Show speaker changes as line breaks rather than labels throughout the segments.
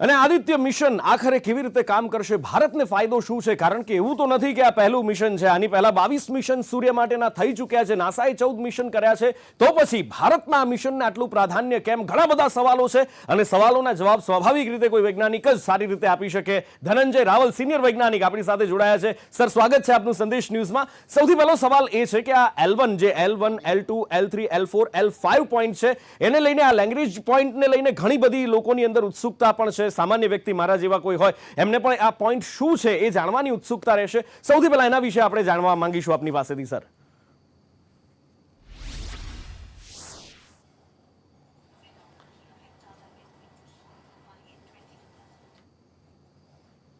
અને આદિત્ય મિશન આખરે કેવી રીતે કામ કરશે, ભારતને ફાયદો શું છે? કારણ કે એવું તો નથી કે આ પહેલું મિશન છે. આની પહેલા 22 મિશન સૂર્ય માટેના થઈ ચૂક્યા છે. નાસાએ 14 મિશન કર્યા છે. તો પછી ભારતના આ મિશનને આટલું પ્રાધાન્ય કેમ? ઘણા બધા સવાલો છે અને સવાલોના જવાબ સ્વાભાવિક રીતે કોઈ વૈજ્ઞાનિક જ સારી રીતે આપી શકે. ધનંજય રાવલ, સિનિયર વૈજ્ઞાનિક, આપણી સાથે જોડાયા છે. સર, સ્વાગત છે આપનું સંદેશ ન્યૂઝમાં. સૌથી પહેલો સવાલ એ છે કે આ L1 જે L1, L2, L3, L4, L5 point છે, એને લઈને, આ લેંગ્વેજ પોઈન્ટને લઈને ઘણી બધી લોકોની અંદર ઉત્સુકતા પણ છે. સામાન્ય વ્યક્તિ મારા જેવા કોઈ હોય એમને પણ આ પોઈન્ટ શું છે એ જાણવાની ઉત્સુકતા રહેશે. સૌથી પહેલા એના વિશે આપણે જાણવા માંગીશું આપની પાસેથી. સર,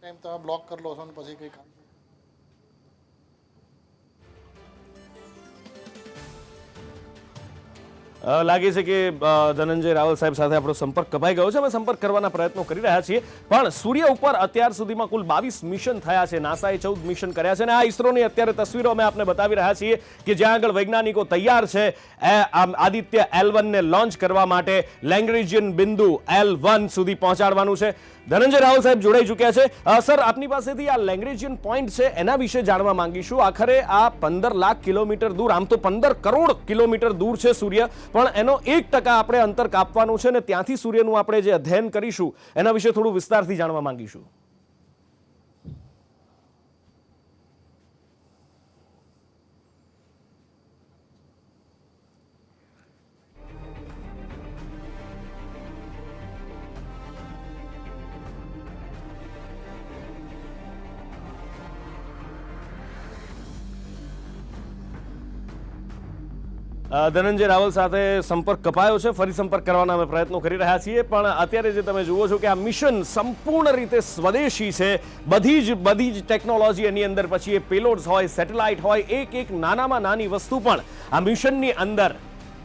ટાઈમ તમે બ્લોક કરી લો છો ને પછી કંઈ કામ
લાગે છે કે ધનંજય રાવલ સાહેબ સાથે આપણો સંપર્ક કપાઈ ગયો છે. અમે સંપર્ક કરવાના પ્રયત્નો કરી રહ્યા છીએ. પણ સૂર્ય ઉપર અત્યાર સુધીમાં કુલ 22 મિશન થયા છે. નાસાએ 14 મિશન કર્યા છે અને આ ઇસરોની અત્યારે તસવીરો અમે આપને બતાવી રહ્યા છીએ કે જ્યાં આગળ વૈજ્ઞાનિકો તૈયાર છે આદિત્ય L1 ને લોન્ચ કરવા માટે. લેંગ્રેજિયન બિંદુ L1 સુધી પહોંચાડવાનું છે. ધનંજય રાવલ સાહેબ જોડાઈ ચૂક્યા છે. સર, આપની પાસેથી આ લેંગ્રેજિયન પોઈન્ટ છે એના વિશે જાણવા માંગીશું. આખરે આ 15 લાખ કિલોમીટર દૂર, આમ તો 15 કરોડ કિલોમીટર દૂર છે સૂર્ય, પણ એનો 1% આપણે અંતર કાપવાનું છે ને ત્યાંથી સૂર્યનું આપણે જે અધ્યયન કરીશું એના વિશે થોડું વિસ્તારથી જાણવા માંગીશું. ધનંજય રાવલ સાથે સંપર્ક કપાયો છે. ફરી સંપર્ક કરવાના અમે પ્રયત્નો કરી રહ્યા છીએ. પણ અત્યારે જે તમે જુઓ છો કે આ મિશન સંપૂર્ણ રીતે સ્વદેશી છે. બધી જ ટેકનોલોજી એની અંદર, પછી એ પેલોડ્સ હોય, સેટેલાઇટ હોય, એક નાનામાં નાની વસ્તુ પણ આ મિશનની અંદર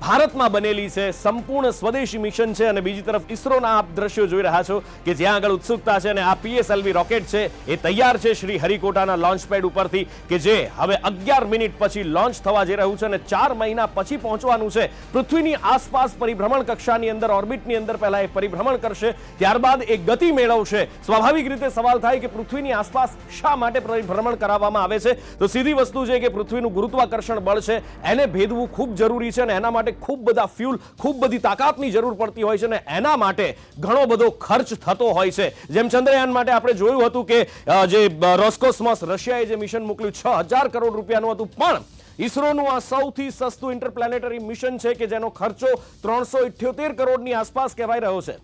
ભારતમાં બનેલી છે. સંપૂર્ણ સ્વદેશી મિશન છે. અને બીજી તરફ ઇસરોના આપ દ્રશ્યો જોઈ રહ્યા છો કે જ્યાં આગળ ઉત્સુકતા છે. અને આ PSLV રોકેટ છે એ તૈયાર છે શ્રી હરિકોટાના લોન્ચ પેડ ઉપરથી, કે જે હવે 11 મિનિટ પછી લોન્ચ થવા જઈ રહ્યું છે અને 4 મહિના પછી પહોંચવાનું છે પૃથ્વીની આસપાસ પરિભ્રમણ કક્ષાની અંદર, ઓર્બિટની અંદર. પહેલા એ પરિભ્રમણ કરશે, ત્યારબાદ એ ગતિ મેળવશે. સ્વાભાવિક રીતે સવાલ થાય કે પૃથ્વીની આસપાસ શા માટે પરિભ્રમણ કરાવવામાં આવે છે? તો સીધી વસ્તુ છે કે પૃથ્વીનું ગુરુત્વાકર્ષણ બળ છે એને ભેદવું ખૂબ જરૂરી છે અને એના માટે ખૂબ બધા ફ્યુલ, ખૂબ બધી તાકાતની જરૂર પડતી હોય છે અને એના માટે ઘણો બધો ખર્ચ થતો હોય છે. જેમ ચંદ્રયાન માટે આપણે જોયું હતું કે જે રોસ્કોસ્મોસ રશિયાએ જે મિશન મોકલ્યું 6000 કરોડ રૂપિયાનું હતું, પણ ઇસરોનું આ સૌથી સસ્તું ઇન્ટરપ્લેનેટરી મિશન છે કે જેનો ખર્ચો 378 કરોડની આસપાસ કહેવાય રહ્યો છે.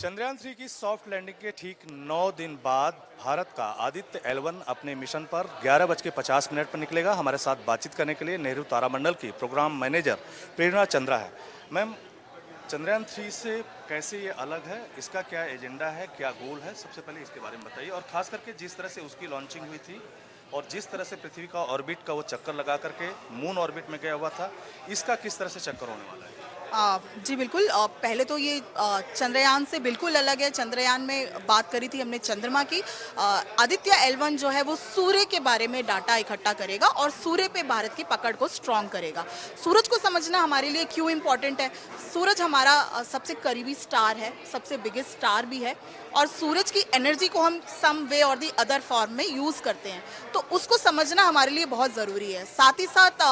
चंद्रयान 3 की सॉफ्ट लैंडिंग के ठीक 9 दिन बाद भारत का आदित्य L1 अपने मिशन पर 11:50 पर निकलेगा. हमारे साथ बातचीत करने के लिए नेहरू तारामंडल की प्रोग्राम मैनेजर प्रेरणा चंद्रा है. मैम, चंद्रयान 3 से कैसे ये अलग है, इसका क्या एजेंडा है, क्या गोल है, सबसे पहले इसके बारे में बताइए. और खास करके जिस तरह से उसकी लॉन्चिंग हुई थी और जिस तरह से पृथ्वी का ऑर्बिट का वो चक्कर लगा करके मून ऑर्बिट में गया हुआ था, इसका किस तरह से चक्कर होने वाला है?
जी बिल्कुल. पहले तो ये चंद्रयान से बिल्कुल अलग है. चंद्रयान में बात करी थी हमने चंद्रमा की. आदित्य L1 जो है वो सूर्य के बारे में डाटा इकट्ठा करेगा और सूर्य पे भारत की पकड़ को स्ट्रॉन्ग करेगा. सूरज को समझना हमारे लिए क्यों इम्पोर्टेंट है? सूरज हमारा सबसे करीबी स्टार है, सबसे बिगेस्ट स्टार भी है, और सूरज की एनर्जी को हम सम वे और दी अदर फॉर्म में यूज़ करते हैं. तो उसको समझना हमारे लिए बहुत ज़रूरी है. साथ ही साथ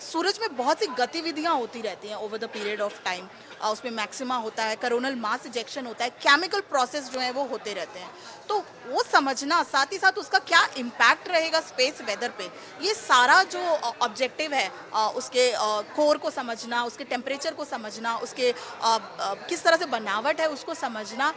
सूरज में बहुत सी गतिविधियाँ होती रहती हैं over the period of time. उसमें मैक्सिमा होता है, करोनल मास इजेक्शन होता है, केमिकल प्रोसेस जो है वो होते रहते हैं. तो वो समझना, साथ ही साथ उसका क्या इम्पैक्ट रहेगा स्पेस वेदर पे, ये सारा जो ऑब्जेक्टिव है, उसके कोर को समझना, उसके टेम्परेचर को समझना, उसके किस तरह से बनावट है उसको समझना,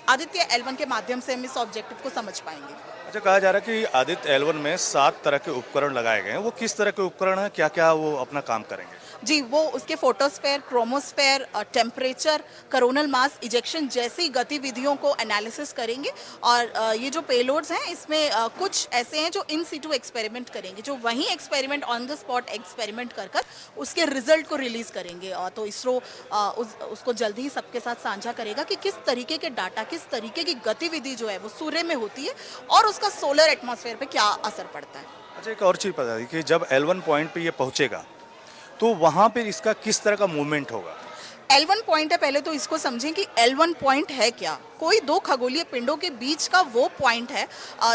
आदित्य L1 के माध्यम से हम इस ऑब्जेक्टिव को समझ पाएंगे.
अच्छा, कहा जा रहा है कि आदित्य L1 में 7 तरह के उपकरण लगाए गए हैं. वो किस तरह के उपकरण हैं, क्या क्या वो अपना काम करेंगे?
जी, वो उसके photosphere, chromosphere, temperature, coronal mass ejection जैसी गतिविधियों को एनालिसिस करेंगे. और ये जो पेलोड्स हैं इसमें कुछ ऐसे हैं जो इन सीटू एक्सपेरिमेंट करेंगे, जो वहीं experiment on the spot experiment कर उसके रिजल्ट को रिलीज करेंगे. तो इसरो उसको जल्दी ही सबके साथ साझा करेगा कि किस तरीके के डाटा, किस तरीके की गतिविधि जो है वो सूर्य में होती है और उसका सोलर एटमॉस्फेयर पे क्या असर पड़ता है.
मुझे एक और चीज़ पता थी कि जब L1 पॉइंट पे ये पहुंचेगा तो वहां पे इसका किस तरह का मूवमेंट होगा?
L1 पॉइंट है, पहले तो इसको समझें कि L1 पॉइंट है क्या। कोई दो खगोलीय पिंडों के बीच का वो पॉइंट है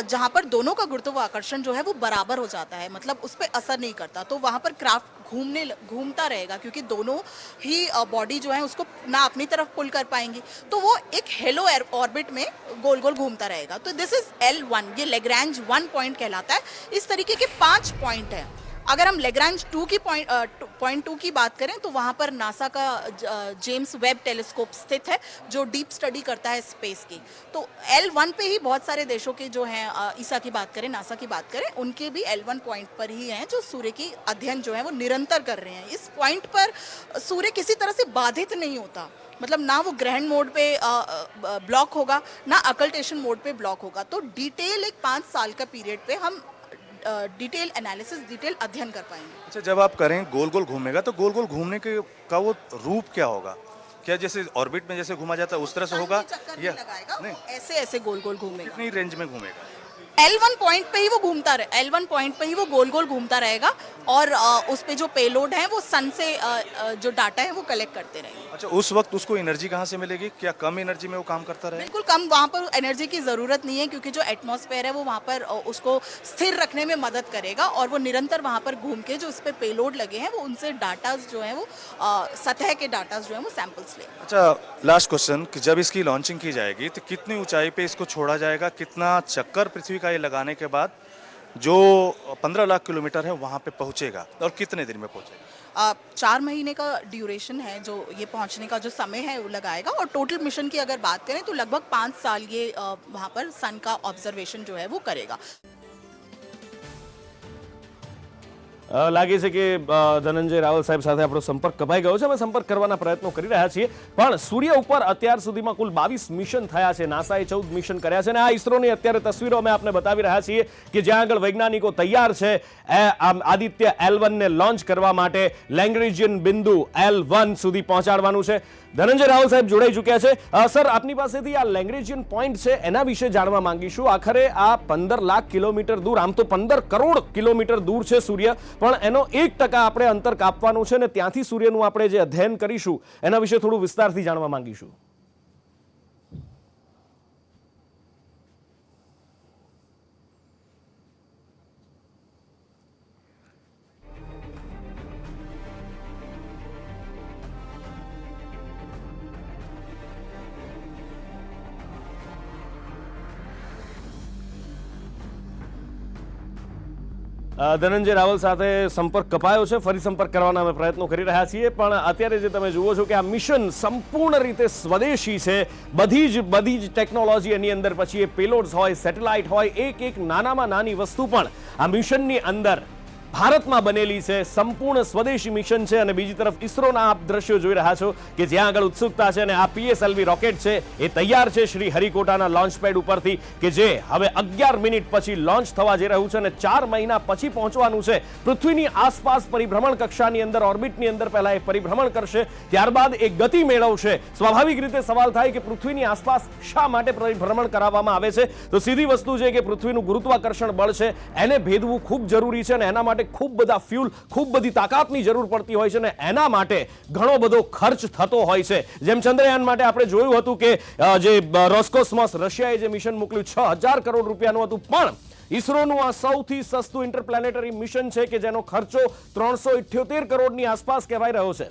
जहां पर दोनों का गुरुत्वाकर्षण जो है वो बराबर हो जाता है, मतलब उस पर असर नहीं करता। तो वहां पर क्राफ्ट घूमता रहेगा क्योंकि दोनों ही बॉडी जो है उसको ना अपनी तरफ पुल कर पाएंगी, तो वो एक हेलो ऑर्बिट में गोल गोल घूमता रहेगा। तो दिस इज L1, ये लेग्रांज 1 पॉइंट कहलाता है। इस तरीके के 5 पॉइंट हैं। अगर हम लेग्रांज 2 की पॉइंट 2 की बात करें तो वहाँ पर नासा का जेम्स वेब टेलीस्कोप स्थित है जो डीप स्टडी करता है स्पेस की। तो L1 पे ही बहुत सारे देशों के जो हैं, ईसा की बात करें, नासा की बात करें, उनके भी L1 पॉइंट पर ही हैं जो सूर्य की अध्ययन जो है वो निरंतर कर रहे हैं। इस पॉइंट पर सूर्य किसी तरह से बाधित नहीं होता, मतलब ना वो ग्रहण मोड पे ब्लॉक होगा ना अकल्टेशन मोड पे ब्लॉक होगा। तो डिटेल एक 5 साल का पीरियड पे हम डिटेल एनालिसिस, डिटेल अध्ययन कर पाएंगे।
अच्छा, जब आप करें गोल गोल घूमेगा तो गोल गोल घूमने के का वो रूप क्या होगा? क्या जैसे ऑर्बिट में जैसे घुमा जाता है उस तरह से होगा
या नहीं, ऐसे ऐसे गोल गोल घूमेगा।
कितनी रेंज में घूमेगा?
L1 पॉइंट पे ही वो घूमता रहे, L1 पॉइंट पे ही वो गोल गोल घूमता रहेगा और उस पे जो पेलोड है वो सन से जो डाटा है वो कलेक्ट करते रहेंगे।
अच्छा, उस वक्त उसको एनर्जी कहाँ से मिलेगी? क्या कम एनर्जी में वो काम करता रहे?
बिल्कुल कम, वहाँ पर एनर्जी की ज़रूरत नहीं है क्योंकि जो एटमॉस्फेयर है वो वहाँ पर उसको स्थिर रखने में मदद करेगा और वो निरंतर वहाँ पर घूम के जो उस पर पेलोड लगे हैं वो उनसे डाटाज जो है वो सतह के डाटाज जो है वो सैंपल्स ले।
अच्छा, लास्ट क्वेश्चन कि जब इसकी लॉन्चिंग की जाएगी तो कितनी ऊंचाई पे इसको छोड़ा जाएगा? कितना चक्कर पृथ्वी का ये लगाने के बाद जो 15 लाख किलोमीटर है वहाँ पे पहुँचेगा और कितने दिन में पहुँचेगा?
4 महीने का ड्यूरेशन है जो ये पहुंचने का जो समय है वो लगाएगा और टोटल मिशन की अगर बात करें तो लगभग 5 साल ये वहाँ पर सन का ऑब्जर्वेशन जो है वो करेगा।
લાગે છે કે ધનંજય રાવલ સાહેબ સાથે આપણો સંપર્ક કપાઈ ગયો છે। અમે સંપર્ક કરવાના પ્રયત્નો કરી રહ્યા છીએ, પણ સૂર્ય ઉપર અત્યાર સુધીમાં કુલ 22 મિશન થયા છે। નાસાએ 14 મિશન કર્યા છે અને આ ઇસરોની અત્યારે તસવીરો અમે આપને બતાવી રહ્યા છીએ કે જ્યાં આગળ વૈજ્ઞાનિકો તૈયાર છે આદિત્ય L1 ને લોન્ચ કરવા માટે લેગ્રેન્જિયન બિંદુ L1 સુધી પહોંચાડવાનું છે। ધનંજય રાવલ સાહેબ જોડાઈ ચૂક્યા છે। સર, આપની પાસેથી આ લેગ્રેન્જિયન પોઈન્ટ છે એના વિશે જાણવા માંગીશું। આખરે આ 15 લાખ કિલોમીટર દૂર, આમ તો 15 કરોડ કિલોમીટર દૂર છે સૂર્ય, પણ એનો 1% આપણે અંતર કાપવાનું છે ને ત્યાંથી સૂર્યનું આપણે જે અધ્યયન કરીશું એના વિશે થોડું વિસ્તારથી જાણવા માંગીશું। ધનંજય રાવલ સાથે સંપર્ક કપાયો છે, ફરી સંપર્ક કરવાના અમે પ્રયત્નો કરી રહ્યા છીએ, પણ અત્યારે જે તમે જુઓ છો કે આ મિશન સંપૂર્ણ રીતે સ્વદેશી છે। બધી જ ટેકનોલોજી એની અંદર, પછી એ પેલોડ્સ હોય, સેટેલાઇટ હોય, એક નાનામાં નાની વસ્તુ પણ આ મિશનની અંદર ભારતમાં બનેલી છે। સંપૂર્ણ સ્વદેશી મિશન છે અને બીજી તરફ ઇસરોના આપ દ્રશ્યો જોઈ રહ્યા છો કે જ્યાં આગળ ઉત્સુકતા છે અને આ PSLV રોકેટ છે એ તૈયાર છે શ્રી હરિકોટાના લોન્ચ પેડ ઉપરથી કે જે હવે 11 મિનિટ પછી લોન્ચ થવા જઈ રહ્યું છે અને 4 મહિના પછી પહોંચવાનું છે પૃથ્વીની આસપાસ પરિભ્રમણ કક્ષાની અંદર, ઓર્બિટની અંદર પહેલા એ પરિભ્રમણ કરશે, ત્યારબાદ એ ગતિ મેળવશે। સ્વાભાવિક રીતે સવાલ થાય કે પૃથ્વીની આસપાસ શા માટે પરિભ્રમણ કરાવવામાં આવે છે? તો સીધી વસ્તુ છે કે પૃથ્વીનું ગુરુત્વાકર્ષણ બળ છે એને ભેદવું ખૂબ જરૂરી છે અને એના માટે ખૂબ બધા ફ્યુલ, ખૂબ બધી તાકાતની જરૂર પડતી હોય છે અને એના માટે ઘણો બધો ખર્ચ થતો હોય છે। જેમ ચંદ્રયાન માટે આપણે જોયું હતું કે જે રોસ્કોસ્મોસ રશિયાએ જે મિશન મોકલ્યું 6000 કરોડ રૂપિયાનું હતું, પણ ઇસરોનું આ સૌથી સસ્તું ઇન્ટરપ્લેનેટરી મિશન છે કે જેનો ખર્ચો 378 કરોડની આસપાસ કહેવાઈ રહ્યો છે।